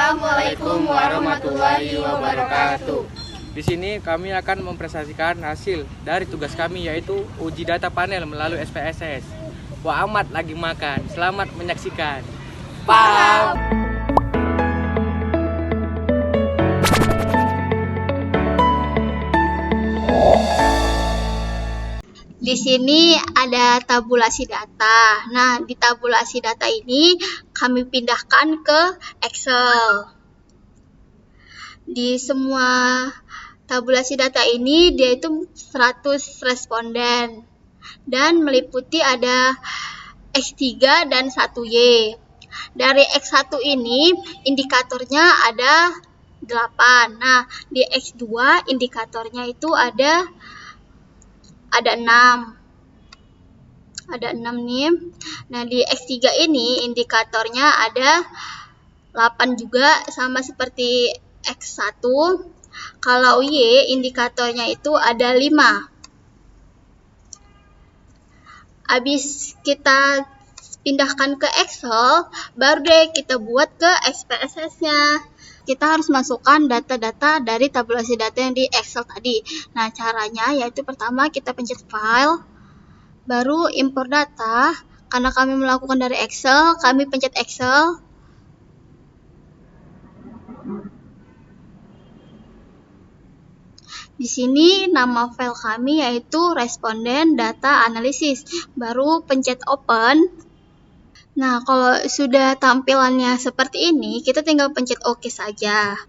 Assalamualaikum warahmatullahi wabarakatuh. Di sini kami akan mempresentasikan hasil dari tugas kami, yaitu uji data panel melalui SPSS. Wah, amat lagi makan. Selamat menyaksikan. Paham. Di sini ada tabulasi data. Nah, di tabulasi data ini kami pindahkan ke Excel. Di semua tabulasi data ini dia itu 100 responden dan meliputi ada X3 dan 1Y. Dari X1 ini indikatornya ada 8. Nah, di X2 indikatornya itu ada 6. Ada 6 nih. Nah, di X3 ini indikatornya ada 8 juga, sama seperti X1. Kalau Y indikatornya itu ada 5. Habis kita pindahkan ke Excel, baru deh kita buat ke SPSS-nya. Kita harus masukkan data-data dari tabulasi data yang di Excel tadi. Nah, caranya yaitu pertama kita pencet file, baru import data. Karena kami melakukan dari Excel, kami pencet Excel. Di sini nama file kami yaitu responden data analisis. Baru pencet open. Nah, kalau sudah tampilannya seperti ini, kita tinggal pencet OK saja.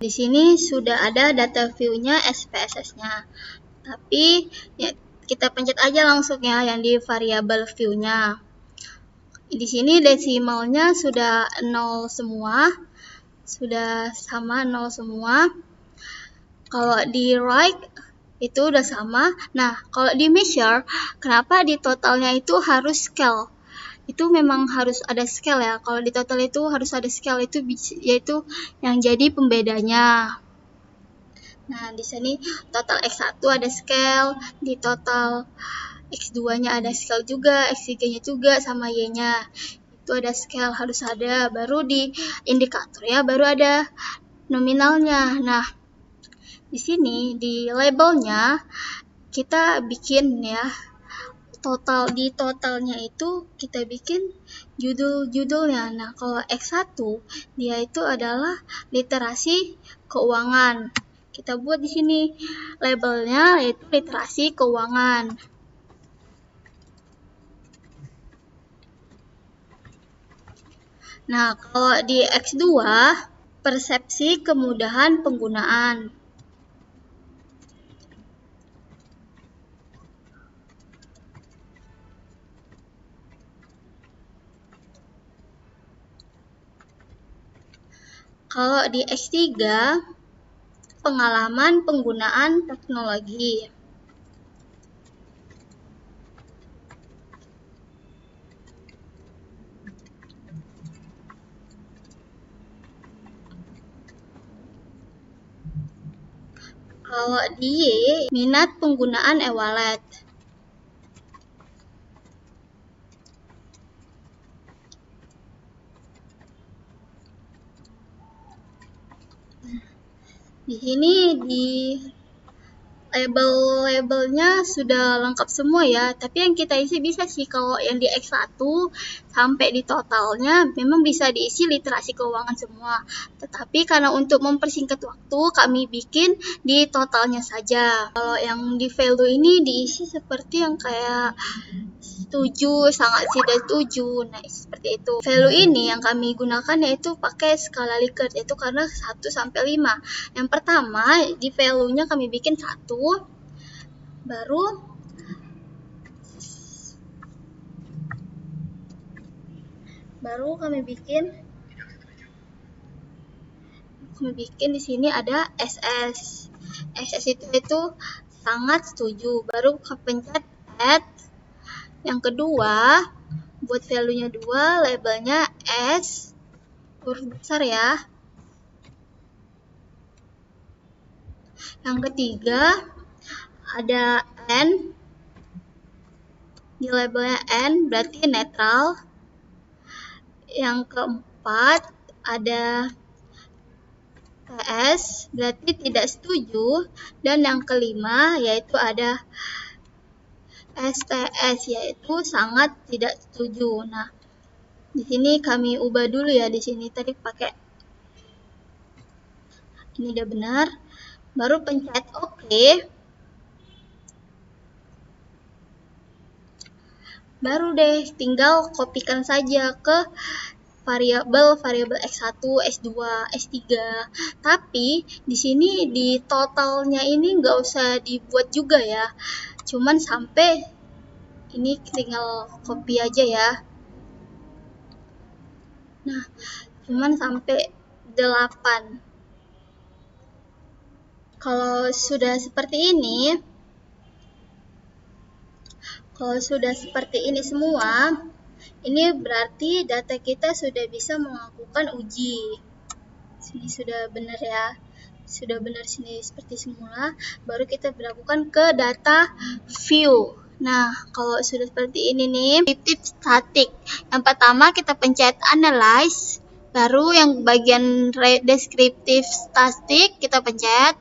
Di sini sudah ada data view-nya SPSS-nya. Tapi ya, kita pencet aja langsung ya yang di variabel view-nya. Di sini desimalnya sudah 0 semua. Sudah sama 0 semua. Kalau di right itu udah sama. Nah, kalau di measure, kenapa di totalnya itu harus scale? Itu memang harus ada scale ya. Kalau di total itu harus ada scale, itu yaitu yang jadi pembedanya. Nah, di sini total X1 ada scale, di total X2-nya ada scale juga, X3-nya juga, sama Y-nya. Itu ada scale, harus ada. Baru di indikator ya, baru ada nominalnya. Nah, di sini di labelnya kita bikin ya, di totalnya itu kita bikin judul-judulnya. Nah, kalau X1 dia itu adalah literasi keuangan. Kita buat di sini labelnya yaitu literasi keuangan. Nah, kalau di X2 persepsi kemudahan penggunaan. Kalau di X3, pengalaman penggunaan teknologi. Kalau di Y, minat penggunaan e-wallet. Di sini di label-labelnya sudah lengkap semua ya, tapi yang kita isi bisa sih kalau yang di X1 sampai di totalnya memang bisa diisi literasi keuangan semua. Tetapi karena untuk mempersingkat waktu, kami bikin di totalnya saja. Kalau yang di value ini diisi seperti yang kayak setuju, sangat tidak setuju. Nah, seperti itu. Value ini yang kami gunakan yaitu pakai skala Likert, yaitu karena 1 sampai 5. Yang pertama, di value-nya kami bikin 1, baru kami bikin di sini ada SS. SS itu sangat setuju. Baru pencet add. Yang kedua, buat value-nya 2, labelnya S, huruf besar ya. Yang ketiga, ada N, di labelnya N berarti netral. Yang keempat, ada TS, berarti tidak setuju. Dan yang kelima yaitu ada STS, yaitu sangat tidak setuju. Nah, di sini kami ubah dulu ya. Di sini tadi pakai ini udah benar. Baru pencet OK. Baru deh tinggal kopikan saja ke variabel X1, S2, S3. Tapi di sini di totalnya ini nggak usah dibuat juga ya. Cuman sampai ini tinggal copy aja ya. Nah, cuman sampai 8. Kalau sudah seperti ini, semua, ini berarti data kita sudah bisa melakukan uji. Sini sudah benar ya. Sudah benar sini seperti semula, baru kita berlakukan ke data view. Nah, kalau sudah seperti ini nih, descriptive static. Yang pertama kita pencet analyze, baru yang bagian descriptive static kita pencet.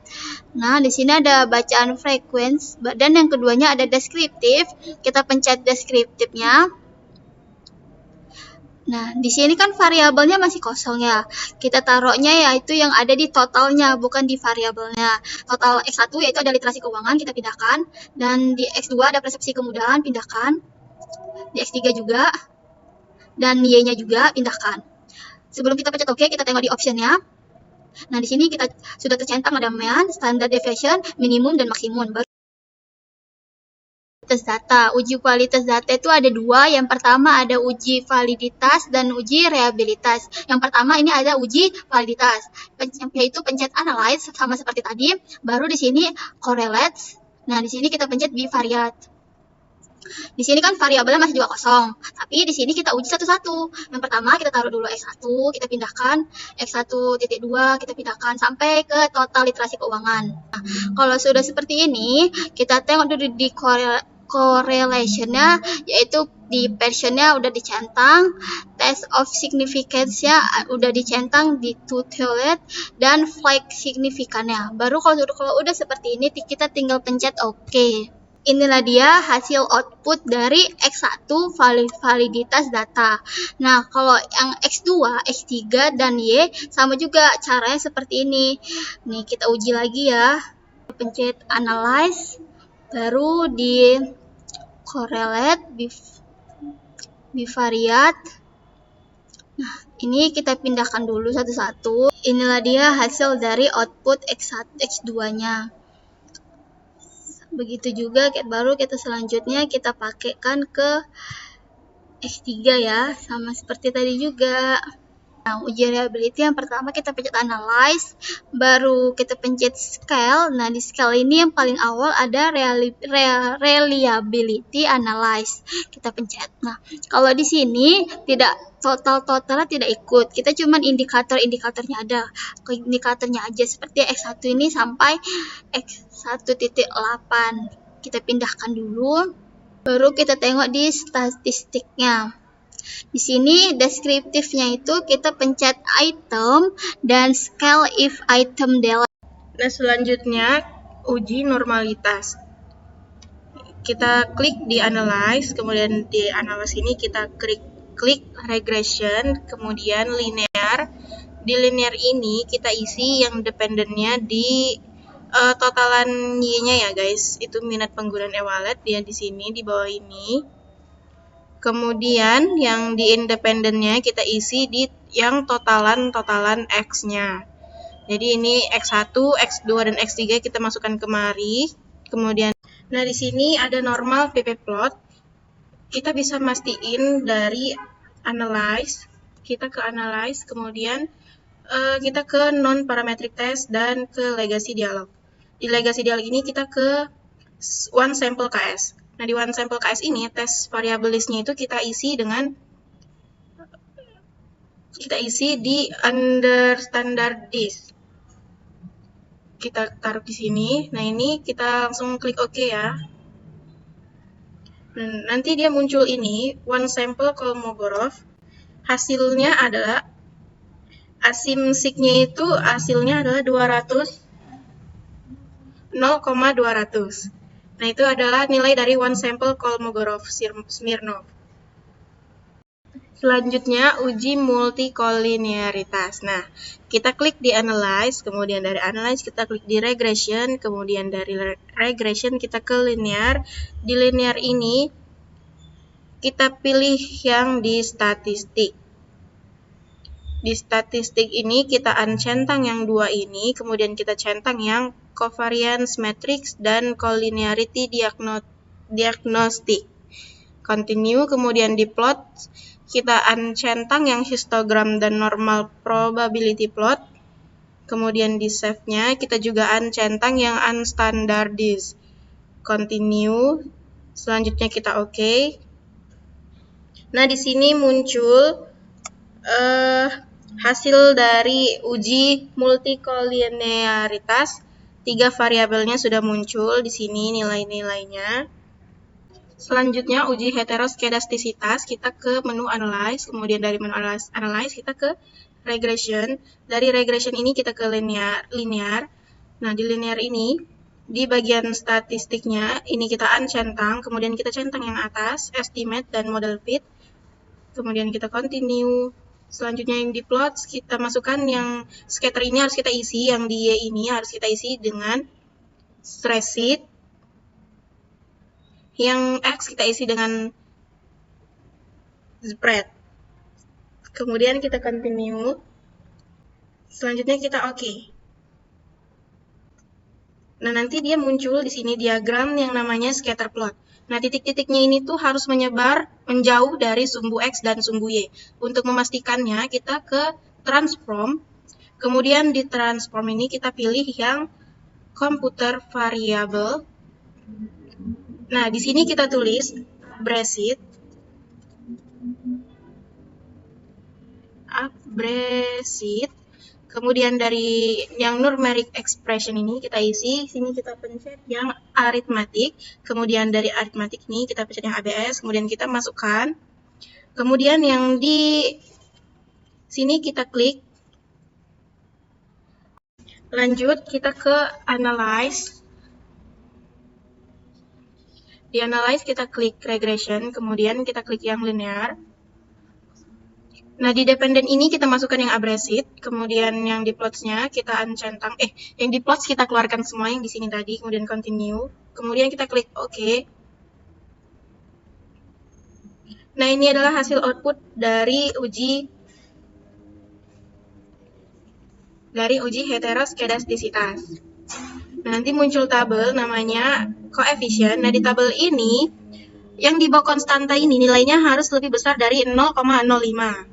Nah, di sini ada bacaan frequency, dan yang keduanya ada descriptive. Kita pencet descriptive-nya. Nah, di sini kan variabelnya masih kosong ya. Kita taruhnya yaitu yang ada di totalnya, bukan di variabelnya. Total X1 yaitu ada literasi keuangan, kita pindahkan. Dan di X2 ada persepsi kemudahan, pindahkan. Di X3 juga. Dan Y-nya juga, pindahkan. Sebelum kita pencet OK, kita tengok di option-nya. Nah, di sini kita sudah tercentang ada mean, standard deviation, minimum, dan maksimum. Data. Uji kualitas data itu ada dua. Yang pertama ada uji validitas dan uji reliabilitas. Yang pertama ini ada uji validitas, yaitu pencet analyze sama seperti tadi. Baru di sini correlates. Nah, di sini kita pencet bivariate. Di sini kan variabelnya masih juga kosong, tapi di sini kita uji satu-satu. Yang pertama kita taruh dulu X1, kita pindahkan X1.2, kita pindahkan sampai ke total literasi keuangan. Nah, kalau sudah seperti ini, kita tengok dulu di correlation-nya, yaitu di version-nya udah dicentang, test of significance-nya udah dicentang di tutorial, dan flag signifikannya. Baru kalau udah seperti ini, kita tinggal pencet OK. Inilah dia hasil output dari X1 validitas data. Nah, kalau yang X2, X3, dan Y sama juga caranya seperti ini. Nih, kita uji lagi ya. Pencet analyze, baru di correlate, bivariate. Nah, ini kita pindahkan dulu satu-satu. Inilah dia hasil dari output X1, X2-nya. Begitu juga baru kita selanjutnya kita pakaikan ke X3 ya, sama seperti tadi juga. Nah, uji reliability yang pertama kita pencet analyze, baru kita pencet scale. Nah, di scale ini yang paling awal ada reliability analyze. Kita pencet. Nah, kalau di sini tidak totalnya tidak ikut. Kita cuman indikatornya ada. Indikatornya aja seperti X1 ini sampai X1.8. Kita pindahkan dulu. Baru kita tengok di statistiknya. Di sini deskriptifnya itu kita pencet item dan scale if item delta. Nah, selanjutnya uji normalitas. Kita klik di analyze, kemudian di analyze ini kita klik regression, kemudian linear. Di linear ini kita isi yang dependennya di totalan Y-nya ya guys. Itu minat penggunaan e-wallet dia di sini di bawah ini. Kemudian yang di independennya kita isi di yang totalan X-nya. Jadi ini X1, X2, dan X3 kita masukkan kemari. Kemudian, nah di sini ada normal ppplot. Kita bisa mastiin dari analyze. Kita ke analyze, kemudian kita ke non-parametric test dan ke legacy dialog. Di legacy dialog ini kita ke one sample KS. Nah, di one sample KS ini, tes variable list-nya itu kita isi di under standard disk. Kita taruh di sini. Nah, ini kita langsung klik OK ya. Dan nanti dia muncul ini, one sample Kolmogorov. Hasilnya adalah asimsiknya itu hasilnya adalah 0,200. Nah, itu adalah nilai dari one sample Kolmogorov-Smirnov. Selanjutnya, uji multikolinearitas. Nah, kita klik di analyze, kemudian dari analyze kita klik di regression, kemudian dari regression kita ke linear. Di linear ini, kita pilih yang di statistik. Di statistik ini kita uncentang yang dua ini, kemudian kita centang yang covariance matrix dan collinearity diagnostic. Continue, kemudian di plot, kita uncentang yang histogram dan normal probability plot. Kemudian di save-nya, kita juga uncentang yang unstandardized. Continue, selanjutnya kita OK. Nah, di sini muncul hasil dari uji multikolinearitas. 3 variabelnya sudah muncul di sini nilai-nilainya. Selanjutnya uji heteroskedastisitas, kita ke menu analyze, kemudian dari menu analyze kita ke regression. Dari regression ini kita ke linear. Nah, di linear ini di bagian statistiknya ini kita uncentang, kemudian kita centang yang atas estimate dan model fit. Kemudian kita continue. Selanjutnya yang di plot, kita masukkan yang scatter ini harus kita isi, yang di Y ini harus kita isi dengan spreadsheet. Yang X kita isi dengan spread. Kemudian kita continue. Selanjutnya kita OK. Nah, nanti dia muncul di sini diagram yang namanya scatter plot. Nah, titik-titiknya ini tuh harus menjauh dari sumbu X dan sumbu Y. Untuk memastikannya, kita ke transform. Kemudian di transform ini kita pilih yang computer variable. Nah, di sini kita tulis abbreviate. Kemudian dari yang numeric expression ini kita isi, sini kita pencet yang arithmetic, kemudian dari arithmetic ini kita pencet yang ABS, kemudian kita masukkan. Kemudian yang di sini kita klik. Lanjut kita ke analyze. Di analyze kita klik regression, kemudian kita klik yang linear. Nah, di dependent ini kita masukkan yang abbreviate, kemudian yang di plots-nya kita uncentang, yang di plots kita keluarkan semua yang di sini tadi, kemudian continue, kemudian kita klik OK. Nah, ini adalah hasil output dari uji heteroskedastisitas. Nah, nanti muncul tabel namanya koefisien. Nah, di tabel ini yang di bawah konstanta ini nilainya harus lebih besar dari 0,05.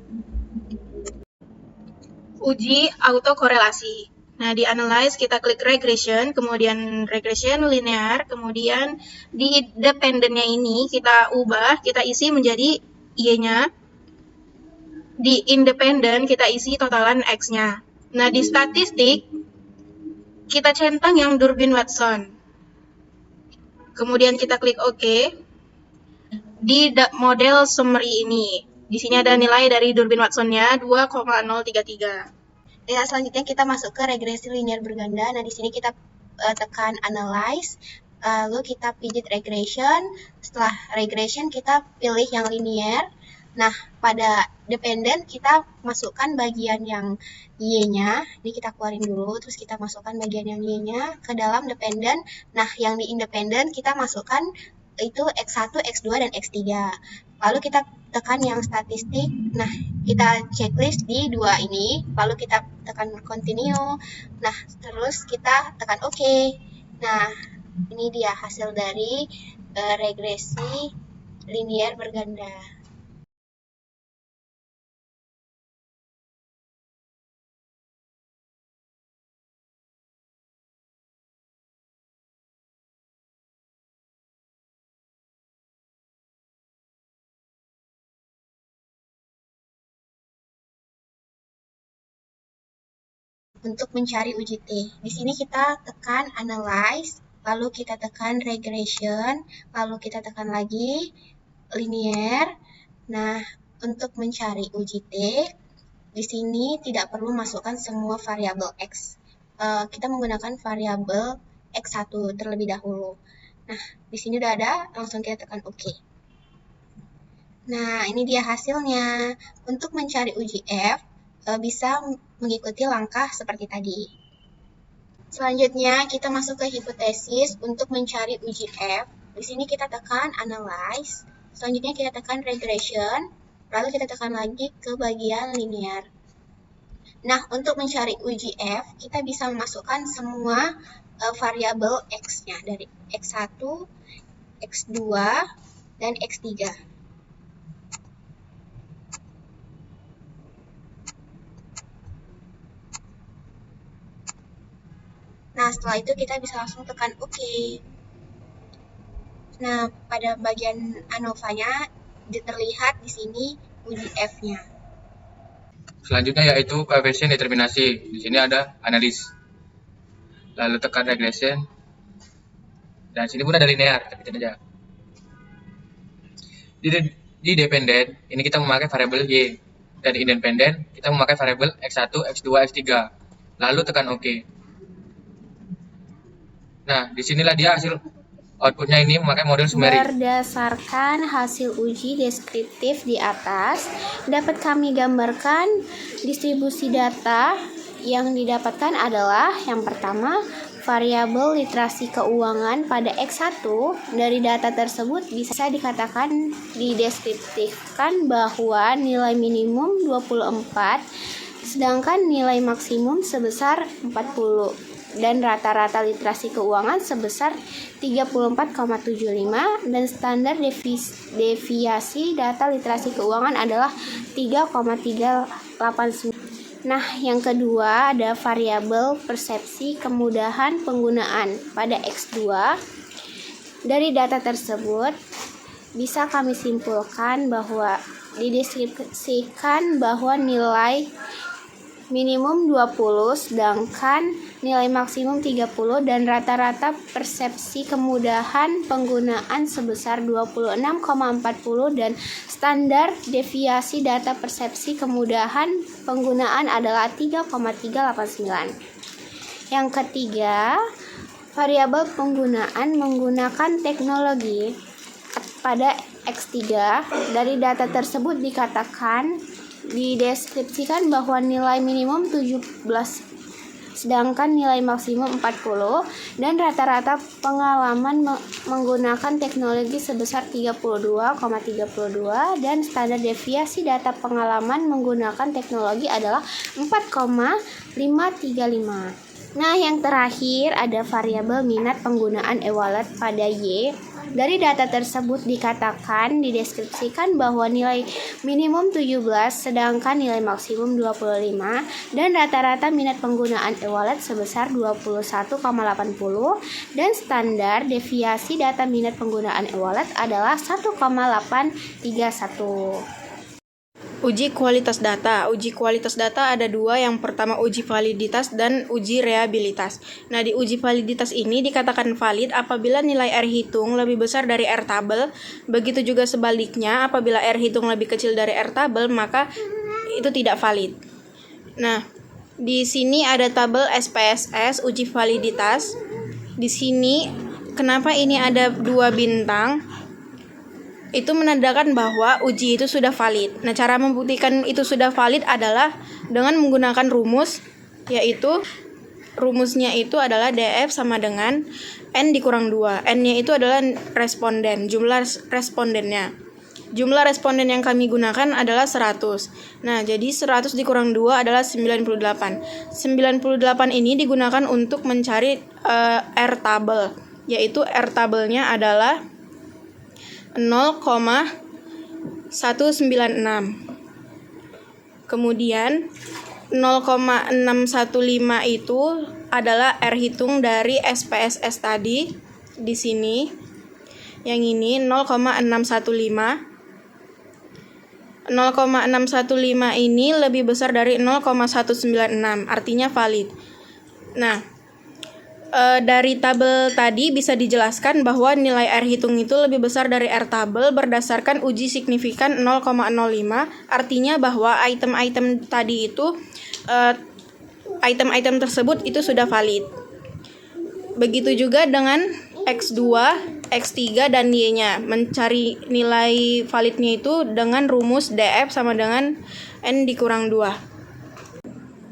Uji autokorelasi. Nah, di analyze kita klik regression, kemudian regression linear, kemudian di dependent-nya ini kita ubah, kita isi menjadi Y-nya. Di independent kita isi totalan X-nya. Nah, di statistik kita centang yang Durbin-Watson. Kemudian kita klik OK. Di model summary ini, di sini ada nilai dari Durbin-Watson-nya 2,033. Ya, selanjutnya kita masuk ke regresi linear berganda. Nah, di sini kita tekan analyze, lalu kita pijit regression. Setelah regression kita pilih yang linear. Nah, pada dependent kita masukkan bagian yang Y-nya. Ini kita keluarin dulu, terus kita masukkan bagian yang Y-nya ke dalam dependent. Nah, yang di independent kita masukkan itu X1, X2, dan X3. Lalu kita tekan yang statistik. Nah, kita checklist di 2 ini. Lalu kita tekan continue. Nah, terus kita tekan OK. Nah, ini dia hasil dari regresi linear berganda. Untuk mencari uji T, di sini kita tekan analyze, lalu kita tekan regression, lalu kita tekan lagi linear. Nah, untuk mencari uji T, di sini tidak perlu masukkan semua variabel X. Kita menggunakan variabel X1 terlebih dahulu. Nah, di sini udah ada, langsung kita tekan OK. Nah, ini dia hasilnya. Untuk mencari uji F, bisa mengikuti langkah seperti tadi. Selanjutnya, kita masuk ke hipotesis untuk mencari uji F. Di sini kita tekan Analyze. Selanjutnya kita tekan Regression. Lalu kita tekan lagi ke bagian linear. Nah, untuk mencari uji F, kita bisa memasukkan semua variabel X-nya dari X1, X2, dan X3. Nah, setelah itu kita bisa langsung tekan OK. Nah, pada bagian ANOVA-nya terlihat di sini uji F-nya. Selanjutnya yaitu koefisien determinasi. Di sini ada analis. Lalu tekan regression. Dan sini pun ada linear, kita aja. Di dependen, ini kita memakai variabel Y. Dan independen, kita memakai variabel X1, X2, X3. Lalu tekan OK. Nah, disinilah dia hasil outputnya ini memakai model sumerik. Berdasarkan hasil uji deskriptif di atas, dapat kami gambarkan distribusi data yang didapatkan adalah yang pertama, variabel literasi keuangan pada X1. Dari data tersebut bisa dikatakan dideskriptifkan bahwa nilai minimum 24, sedangkan nilai maksimum sebesar 40. Dan rata-rata literasi keuangan sebesar 34,75 dan standar deviasi data literasi keuangan adalah 3,389. Nah, yang kedua ada variabel persepsi kemudahan penggunaan pada X2. Dari data tersebut bisa kami simpulkan bahwa dideskripsikan bahwa nilai minimum 20 sedangkan nilai maksimum 30 dan rata-rata persepsi kemudahan penggunaan sebesar 26,40 dan standar deviasi data persepsi kemudahan penggunaan adalah 3,389. Yang ketiga, variabel penggunaan menggunakan teknologi pada X3. Dari data tersebut dideskripsikan bahwa nilai minimum 17 sedangkan nilai maksimum 40 dan rata-rata pengalaman menggunakan teknologi sebesar 32,32 dan standar deviasi data pengalaman menggunakan teknologi adalah 4,535. Nah, yang terakhir ada variabel minat penggunaan e-wallet pada Y. Dari data tersebut dideskripsikan bahwa nilai minimum 17 sedangkan nilai maksimum 25 dan rata-rata minat penggunaan e-wallet sebesar 21,80 dan standar deviasi data minat penggunaan e-wallet adalah 1,831. Uji kualitas data. Uji kualitas data ada dua, yang pertama uji validitas dan uji reliabilitas. Nah, di uji validitas ini dikatakan valid apabila nilai R hitung lebih besar dari R tabel. Begitu juga sebaliknya, apabila R hitung lebih kecil dari R tabel, maka itu tidak valid. Nah, di sini ada tabel SPSS uji validitas. Di sini kenapa ini ada 2 bintang? Itu menandakan bahwa uji itu sudah valid. Nah, cara membuktikan itu sudah valid adalah dengan menggunakan rumus, yaitu rumusnya itu adalah DF sama dengan N dikurang 2. N-nya itu adalah responden, jumlah respondennya. Jumlah responden yang kami gunakan adalah 100. Nah, jadi 100 dikurang 2 adalah 98. 98 ini digunakan untuk mencari R tabel, yaitu R tabelnya adalah 0,196. Kemudian 0,615 itu adalah R hitung dari SPSS tadi di sini. Yang ini 0,615. 0,615 ini lebih besar dari 0,196, artinya valid. Nah, dari tabel tadi bisa dijelaskan bahwa nilai R hitung itu lebih besar dari R tabel berdasarkan uji signifikan 0,05. Artinya bahwa item-item tadi itu item-item tersebut itu sudah valid. Begitu juga dengan X2, X3, dan Y-nya. Mencari nilai validnya itu dengan rumus DF sama dengan N dikurang 2.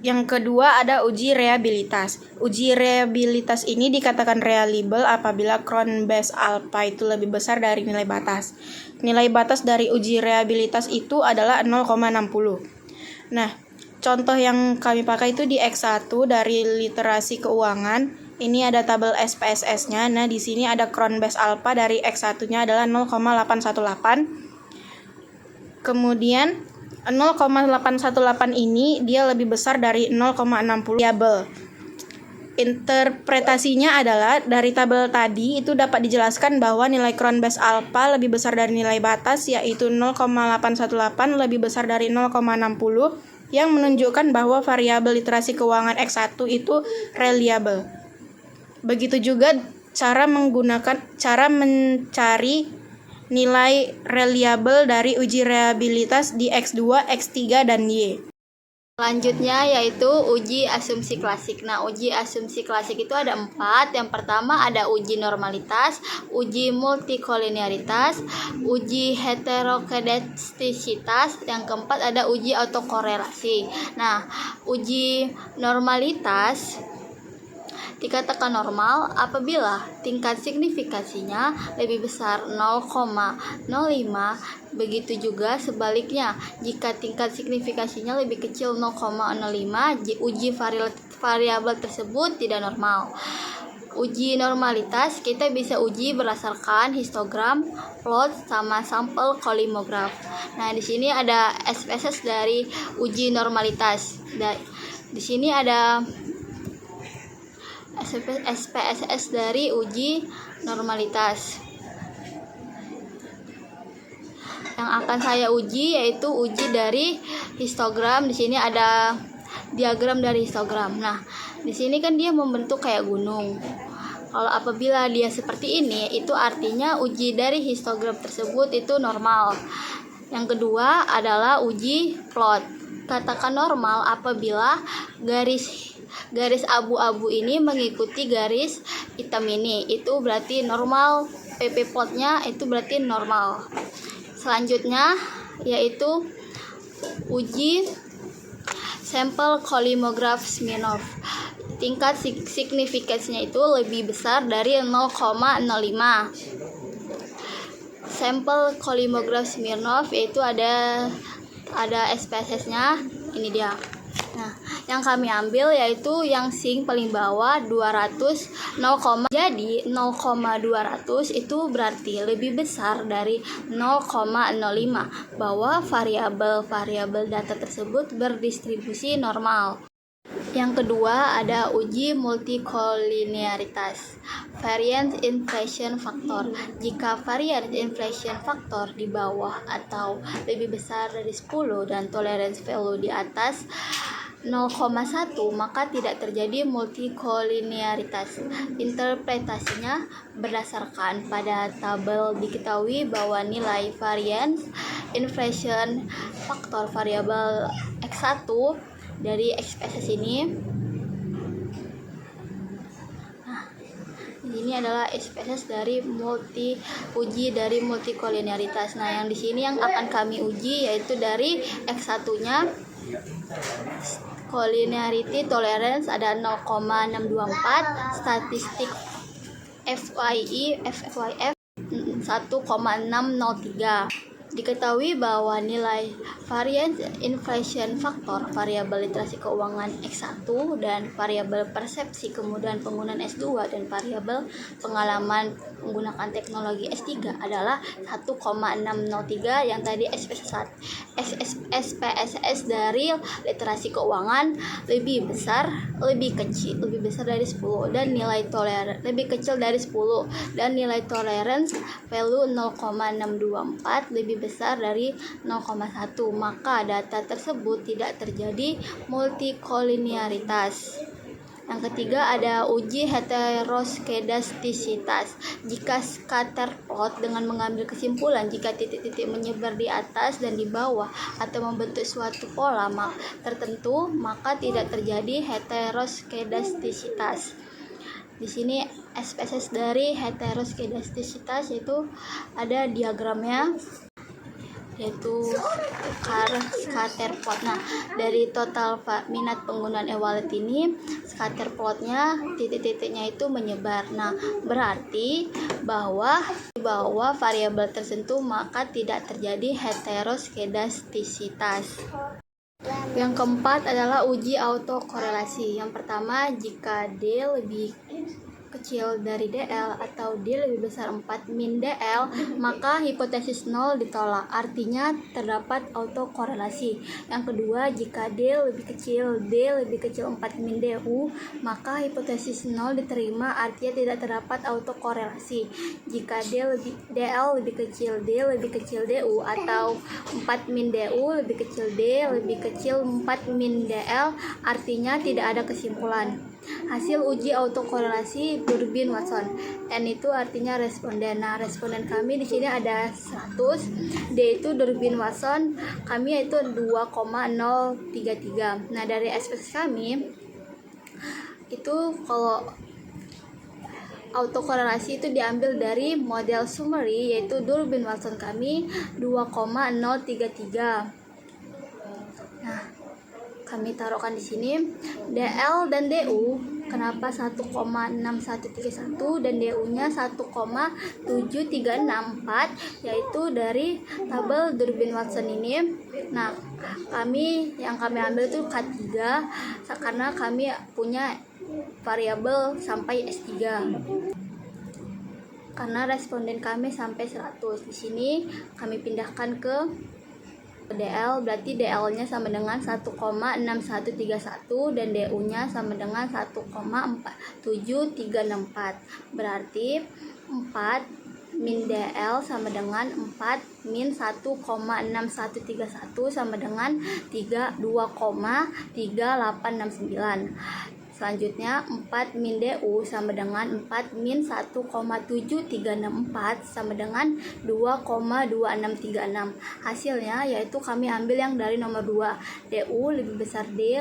Yang kedua ada uji reabilitas. Uji reabilitas ini dikatakan reliable apabila Cron-Base alpha itu lebih besar dari nilai batas. Nilai batas dari uji reabilitas itu adalah 0,60. Nah, contoh yang kami pakai itu di X1 dari literasi keuangan. Ini ada tabel SPSS-nya. Nah, di sini ada Cron-Base alpha dari X1-nya adalah 0,818. Kemudian 0,818 ini dia lebih besar dari 0,60 variabel. Interpretasinya adalah dari tabel tadi itu dapat dijelaskan bahwa nilai Cron-Base alpha lebih besar dari nilai batas yaitu 0,818 lebih besar dari 0,60 yang menunjukkan bahwa variabel literasi keuangan X1 itu reliable. Begitu juga cara mencari nilai reliable dari uji reliabilitas di X2, X3, dan Y. Selanjutnya yaitu uji asumsi klasik. Nah, uji asumsi klasik itu ada 4. Yang pertama ada uji normalitas, uji multikolinearitas, uji heterokedastisitas, yang keempat ada uji autokorelasi. Nah, uji normalitas dikatakan normal apabila tingkat signifikasinya lebih besar 0,05. Begitu juga sebaliknya, jika tingkat signifikasinya lebih kecil 0,05, uji variabel tersebut tidak normal. Uji normalitas kita bisa uji berdasarkan histogram, plot, sama sampel kolimograf. Nah, di sini ada SPSS dari uji normalitas. Di sini ada SPSS dari uji normalitas. Yang akan saya uji yaitu uji dari histogram. Di sini ada diagram dari histogram. Nah, di sini kan dia membentuk kayak gunung. Kalau apabila dia seperti ini, itu artinya uji dari histogram tersebut itu normal. Yang kedua adalah uji plot. Katakan normal apabila garis abu-abu ini mengikuti garis hitam ini, itu berarti normal. PP plotnya itu berarti normal. Selanjutnya yaitu uji sampel kolimograf Smirnov. Tingkat signifikasinya itu lebih besar dari 0,05. Sampel kolimograf Smirnov yaitu ada SPSS-nya, ini dia. Nah, yang kami ambil yaitu yang sing paling bawah 200 0, jadi 0,200 itu berarti lebih besar dari 0,05, bahwa variabel data tersebut berdistribusi normal. Yang kedua ada uji multikolinearitas. Variance inflation factor. Jika variance inflation factor di bawah atau lebih besar dari 10 dan tolerance value di atas 0,1, maka tidak terjadi multikolinearitas. Interpretasinya berdasarkan pada tabel diketahui bahwa nilai variance inflation factor variabel X1 dari SPSS ini. Nah, ini adalah SPSS dari uji dari multikolinearitas. Nah, yang di sini yang akan kami uji yaitu dari X1-nya Collinearity tolerance ada 0,624, statistik FYF 1,603. Diketahui bahwa nilai variance inflation factor variabel literasi keuangan X1 dan variabel persepsi kemudahan penggunaan S2 dan variabel pengalaman menggunakan teknologi S3 adalah 1,603 yang tadi SPSS dari literasi keuangan lebih besar dari 10 dan nilai tolerance lebih kecil dari 10 dan nilai tolerance value 0,624 lebih besar dari 0,1, maka data tersebut tidak terjadi multikolinearitas. Yang ketiga ada uji heteroskedastisitas. Jika scatter plot dengan mengambil kesimpulan jika titik-titik menyebar di atas dan di bawah atau membentuk suatu pola tertentu, maka tidak terjadi heteroskedastisitas. Di sini spesies dari heteroskedastisitas yaitu ada diagramnya, yaitu scatter plot. Nah, dari total minat penggunaan e-wallet ini, scatter plotnya titik-titiknya itu menyebar. Nah, berarti bahwa variabel tertentu maka tidak terjadi heteroskedastisitas. Yang keempat adalah uji autokorelasi. Yang pertama, jika D lebih kecil dari DL atau D lebih besar 4 min DL, maka hipotesis 0 ditolak, artinya terdapat autokorelasi. Yang kedua, jika D lebih kecil 4 min DU, maka hipotesis 0 diterima, artinya tidak terdapat autokorelasi. Jika DL lebih kecil DU atau 4 min DU lebih kecil D lebih kecil 4 min DL, artinya tidak ada kesimpulan. Hasil uji autokorelasi Durbin-Watson. N itu artinya responden. Nah, responden kami di sini ada 100. D itu Durbin-Watson, kami yaitu 2,033. Nah, dari spesies kami itu kalau autokorelasi itu diambil dari model summary, yaitu Durbin-Watson kami 2,033. Nah, kami taruhkan di sini DL dan DU. Kenapa 1,6131 dan DU-nya 1,7364, yaitu dari tabel Durbin-Watson ini. Nah, kami ambil itu K3 karena kami punya variabel sampai S3. Karena responden kami sampai 100. Di sini kami pindahkan ke DL, berarti DL-nya sama dengan 1,6131 dan DU-nya sama dengan 1,7364. Berarti 4 min DL sama dengan 4 min 1,6131 sama dengan 2,3869. Selanjutnya 4 min DU sama dengan 4 min 1,7364 sama dengan 2,2636. Hasilnya yaitu kami ambil yang dari nomor 2. DU lebih besar D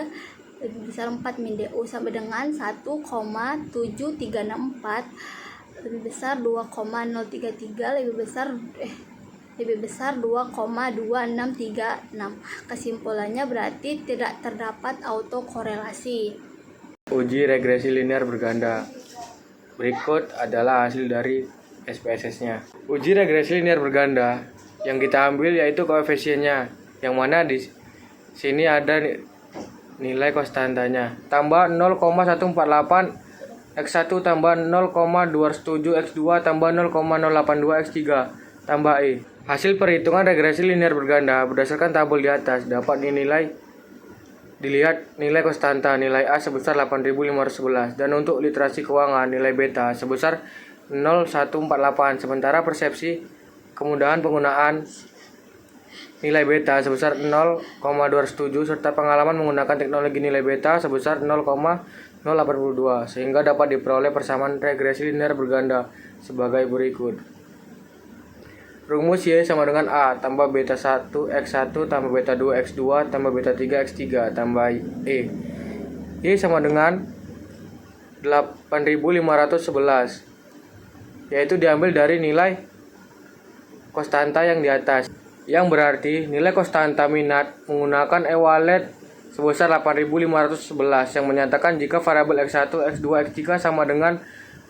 lebih besar 4 min DU sama dengan 1,7364 lebih besar 2,033 lebih besar 2,2636. Kesimpulannya berarti tidak terdapat autokorelasi. Uji regresi linear berganda. Berikut adalah hasil dari SPSS-nya. Uji regresi linear berganda yang kita ambil yaitu koefisiennya, yang mana di sini ada nilai konstantanya. Tambah 0,148 X1 tambah 0,207 X2 tambah 0,082 X3 tambah E. Hasil perhitungan regresi linear berganda berdasarkan tabel di atas dapat dilihat nilai konstanta nilai A sebesar 8.511 dan untuk literasi keuangan nilai beta sebesar 0,148, sementara persepsi kemudahan penggunaan nilai beta sebesar 0,207 serta pengalaman menggunakan teknologi nilai beta sebesar 0,082 sehingga dapat diperoleh persamaan regresi linear berganda sebagai berikut. Rumus Y sama dengan A tambah beta 1 X1 tambah beta 2 X2 tambah beta 3 X3 tambah E. Y sama dengan 8.511, yaitu diambil dari nilai konstanta yang di atas, yang berarti nilai konstanta minat menggunakan e-wallet sebesar 8.511 yang menyatakan jika variabel X1, X2, X3 sama dengan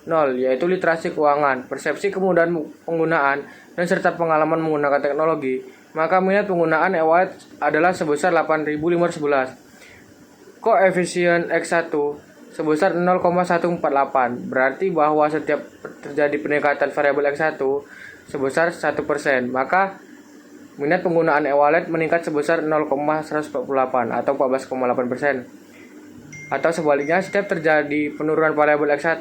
0, yaitu literasi keuangan, persepsi kemudahan penggunaan, dan serta pengalaman menggunakan teknologi, maka minat penggunaan e-wallet adalah sebesar 8.511. Koefisien X1 sebesar 0,148, berarti bahwa setiap terjadi peningkatan variabel X1 sebesar 1%, maka minat penggunaan e-wallet meningkat sebesar 0,148 atau 14,8%. Atau sebaliknya, setiap terjadi penurunan variabel X1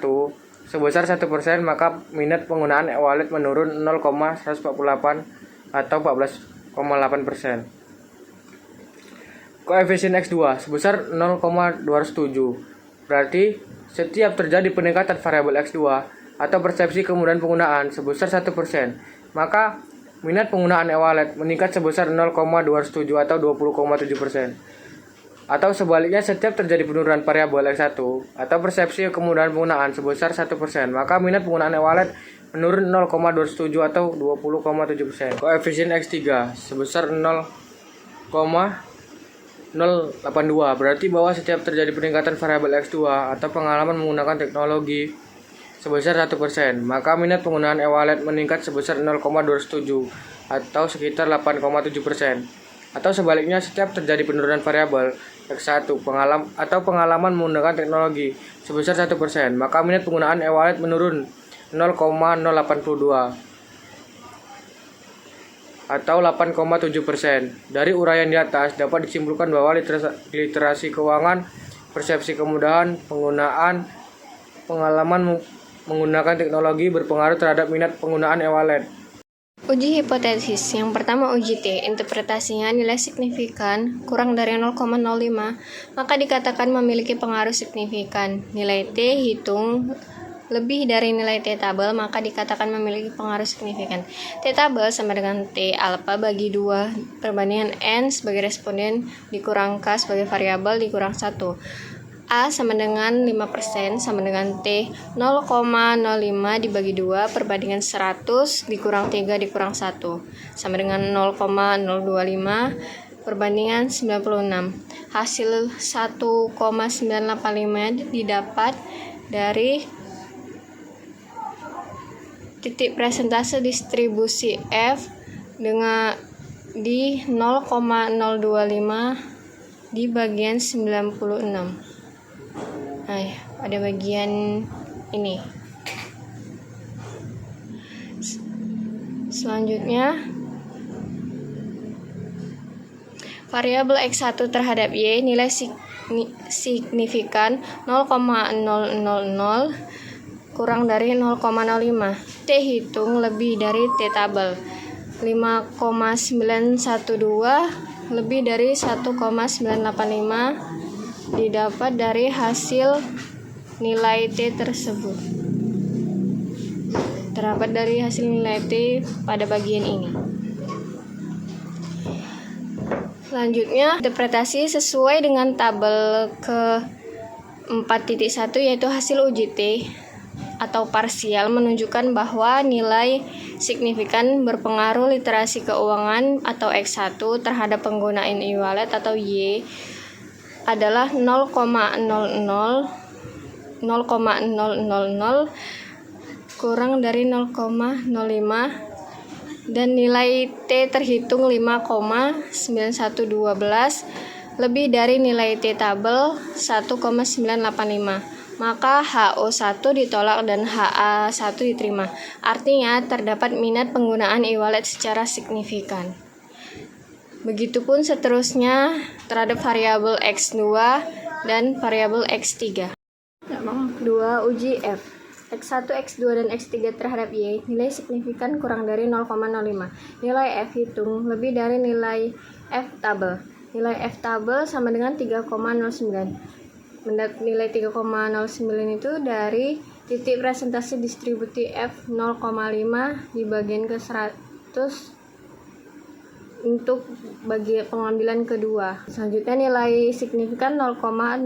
sebesar 1%, maka minat penggunaan e-wallet menurun 0,148 atau 14,8%. Koefisien X2 sebesar 0,207, Berarti setiap terjadi peningkatan variabel X2 atau persepsi kemudahan penggunaan sebesar 1%, maka minat penggunaan e-wallet meningkat sebesar 0,207 atau 20,7%. Atau sebaliknya, setiap terjadi penurunan variabel X1 atau persepsi kemudahan penggunaan sebesar 1%, maka minat penggunaan e-wallet menurun 0,207 atau 20,7%. Koefisien X3 sebesar 0,082, berarti bahwa setiap terjadi peningkatan variabel X2 atau pengalaman menggunakan teknologi sebesar 1%, maka minat penggunaan e-wallet meningkat sebesar 0,207 atau sekitar 8,7%. Atau sebaliknya, setiap terjadi penurunan variabel X1 pengalaman menggunakan teknologi sebesar 1%, maka minat penggunaan e-wallet menurun 0,082 atau 8,7%. Dari uraian di atas dapat disimpulkan bahwa literasi keuangan, persepsi kemudahan penggunaan, pengalaman menggunakan teknologi berpengaruh terhadap minat penggunaan e-wallet. Uji hipotesis. Yang pertama uji T. Interpretasinya nilai signifikan kurang dari 0,05, maka dikatakan memiliki pengaruh signifikan. Nilai T hitung lebih dari nilai T tabel, maka dikatakan memiliki pengaruh signifikan. T tabel sama dengan T alpha bagi 2 perbandingan N sebagai responden dikurang K sebagai variabel dikurang 1. A sama dengan 5% sama dengan T 0,05 dibagi 2 perbandingan 100 dikurang 3 dikurang 1 sama dengan 0,025 perbandingan 96. Hasil 1,985 didapat dari titik presentase distribusi F dengan di 0,025 di bagian 96. Nah, pada bagian ini. Selanjutnya, variabel X1 terhadap Y nilai signifikan 0,000 kurang dari 0,05. T hitung lebih dari T tabel 5,912 lebih dari 1,985 didapat dari hasil nilai T tersebut. Terdapat dari hasil nilai T pada bagian ini. Selanjutnya, interpretasi sesuai dengan tabel ke 4.1 yaitu hasil uji T atau parsial menunjukkan bahwa nilai signifikan berpengaruh literasi keuangan atau X1 terhadap penggunaan e-wallet atau Y adalah 0,000 kurang dari 0,05 dan nilai T terhitung 5,9112 lebih dari nilai T tabel 1,985, maka HO1 ditolak dan HA1 diterima. Artinya terdapat minat penggunaan e-wallet secara signifikan. Begitupun seterusnya terhadap variabel X2 dan variabel X3. 2. Uji F. X1, X2, dan X3 terhadap Y nilai signifikan kurang dari 0,05. Nilai F hitung lebih dari nilai F tabel. Nilai F tabel sama dengan 3,09. Nilai 3,09 itu dari titik presentasi distribusi F 0,5 dibagian ke 100 untuk bagi pengambilan kedua. Selanjutnya nilai signifikan 0,000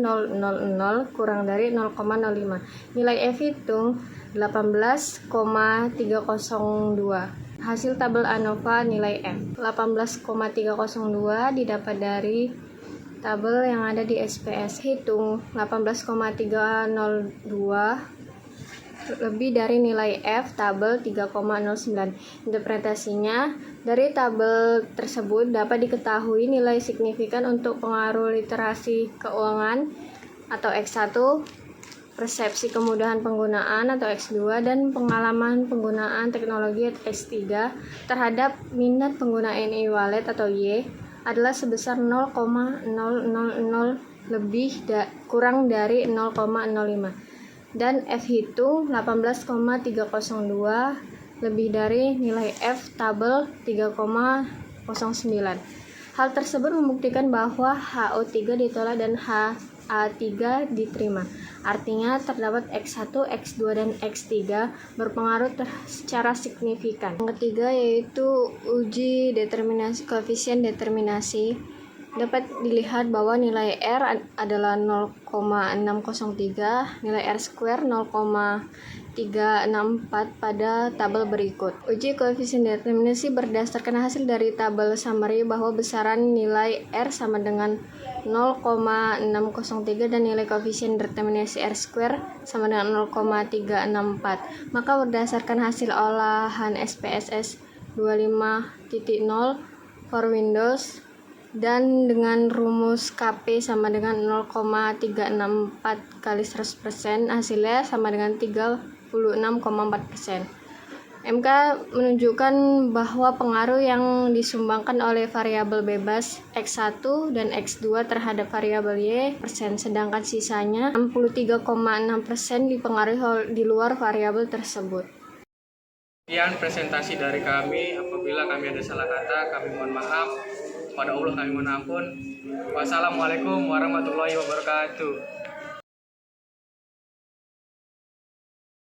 kurang dari 0,05. Nilai F hitung 18,302. Hasil tabel ANOVA nilai F 18,302 didapat dari tabel yang ada di SPS. Hitung 18,302 lebih dari nilai F tabel 3,09. Interpretasinya, dari tabel tersebut dapat diketahui nilai signifikan untuk pengaruh literasi keuangan atau X1, persepsi kemudahan penggunaan atau X2, dan pengalaman penggunaan teknologi atau X3 terhadap minat penggunaan e-wallet atau Y adalah sebesar 0,000 kurang dari 0,05. Dan F hitung 18,302 lebih dari nilai F tabel 3,09. Hal tersebut membuktikan bahwa HO3 ditolak dan HA1 X-A3 diterima. Artinya terdapat X1, X2, dan X3 berpengaruh secara signifikan. Yang ketiga yaitu uji determinasi koefisien determinasi. Dapat dilihat bahwa nilai R adalah 0,603, nilai R square 0,364 pada tabel berikut. Uji koefisien determinasi berdasarkan hasil dari tabel summary bahwa besaran nilai R sama dengan 0,603 dan nilai koefisien determinasi R square sama dengan 0,364. Maka berdasarkan hasil olahan SPSS 25.0 for Windows dan dengan rumus KP sama dengan 0,364 kali 100%, hasilnya sama dengan 36,4%. MK menunjukkan bahwa pengaruh yang disumbangkan oleh variabel bebas X1 dan X2 terhadap variabel Y persen, sedangkan sisanya 63,6% dipengaruhi di luar variabel tersebut. Sekian presentasi dari kami. Apabila kami ada salah kata, kami mohon maaf. Pada Allah kami mohon ampun. Wassalamualaikum warahmatullahi wabarakatuh.